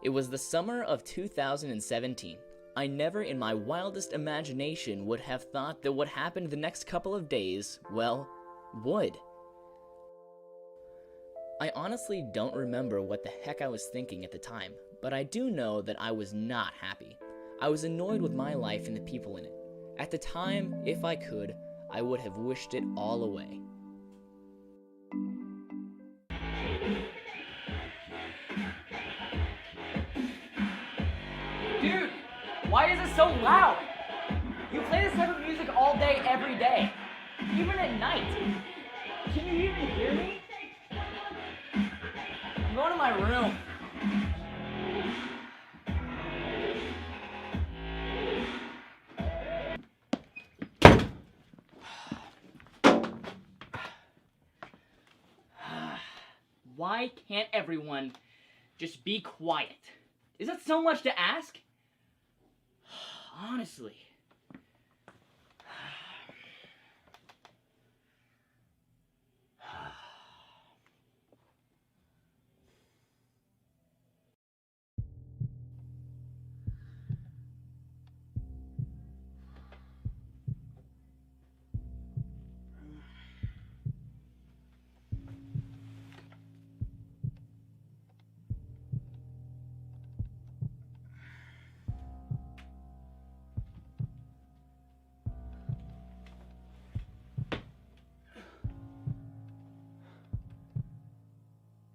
It was the summer of 2017. I never in my wildest imagination would have thought that what happened the next couple of days, well, would. I honestly don't remember what the heck I was thinking at the time, but I do know that I was not happy. I was annoyed with my life and the people in it. At the time, if I could, I would have wished it all away. Dude, why is it so loud? You play this type of music all day, every day. Even at night. Can you even hear me? I'm going to my room. Why can't everyone just be quiet? Is that so much to ask? Honestly.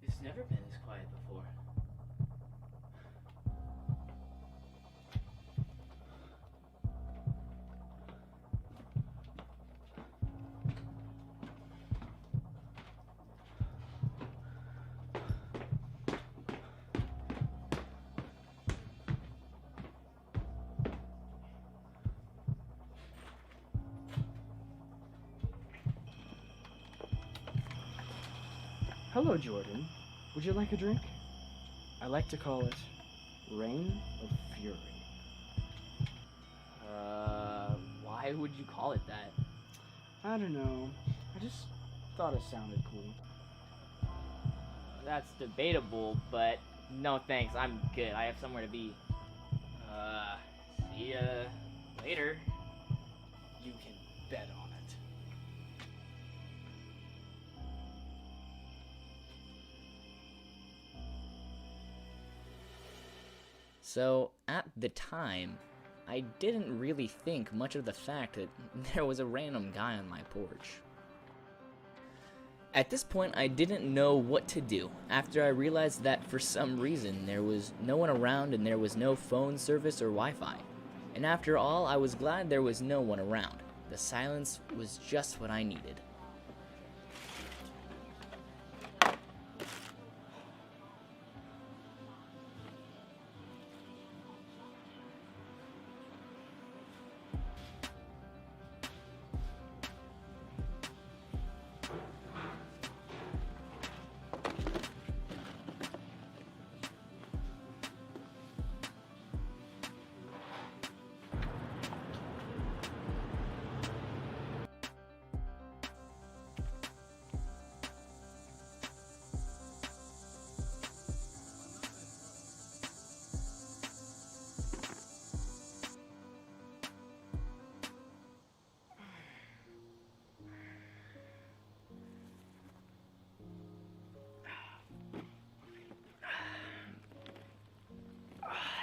It's never been this quiet before. Hello, Jordan. Would you like a drink? I like to call it Rain of Fury. Why would you call it that? I don't know. I just thought it sounded cool. That's debatable, but no thanks, I'm good. I have somewhere to be. See ya later. You can bet on it. So, at the time, I didn't really think much of the fact that there was a random guy on my porch. At this point, I didn't know what to do after I realized that for some reason there was no one around and there was no phone service or Wi-Fi. And after all, I was glad there was no one around. The silence was just what I needed.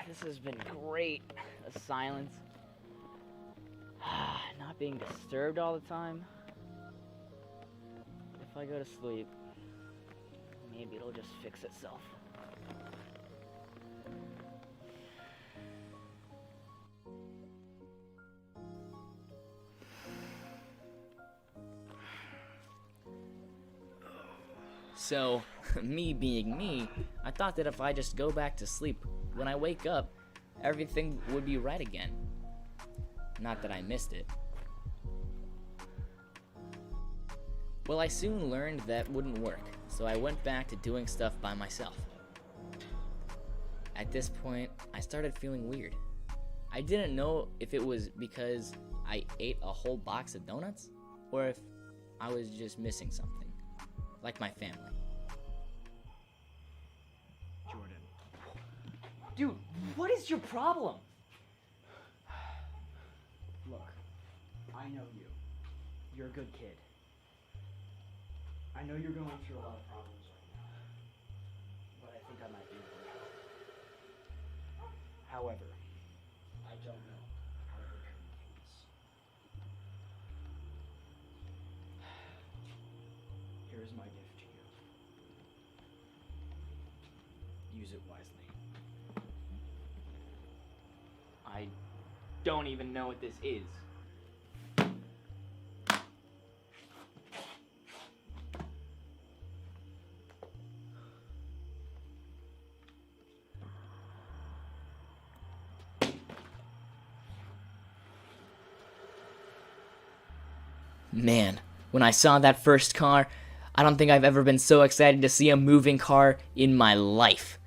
This has been great. The silence. Not being disturbed all the time. If I go to sleep, maybe it'll just fix itself. So, me being me, I thought that if I just go back to sleep, when I wake up, everything would be right again. Not that I missed it. Well, I soon learned that wouldn't work, so I went back to doing stuff by myself. At this point, I started feeling weird. I didn't know if it was because I ate a whole box of donuts, or if I was just missing something, like my family. Jordan, Dude, what is your problem? Look, I know you. You're a good kid. I know you're going through a lot of problems right now, but I think I might be able to help. However, I don't know how to return the keys. Here is my gift to you. Use it wisely. I don't even know what this is. Man, when I saw that first car, I don't think I've ever been so excited to see a moving car in my life.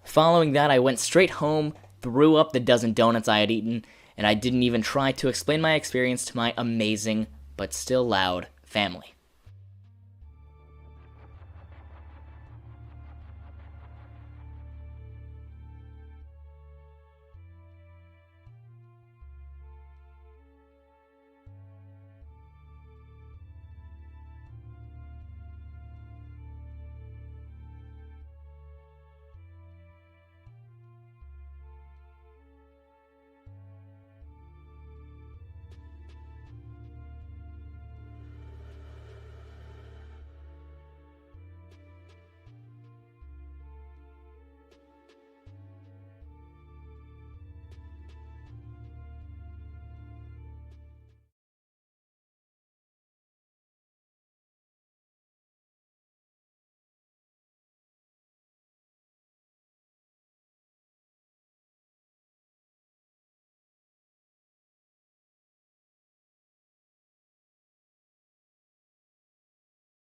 Following that, I went straight home, threw up the dozen donuts I had eaten, and I didn't even try to explain my experience to my amazing, but still loud, family.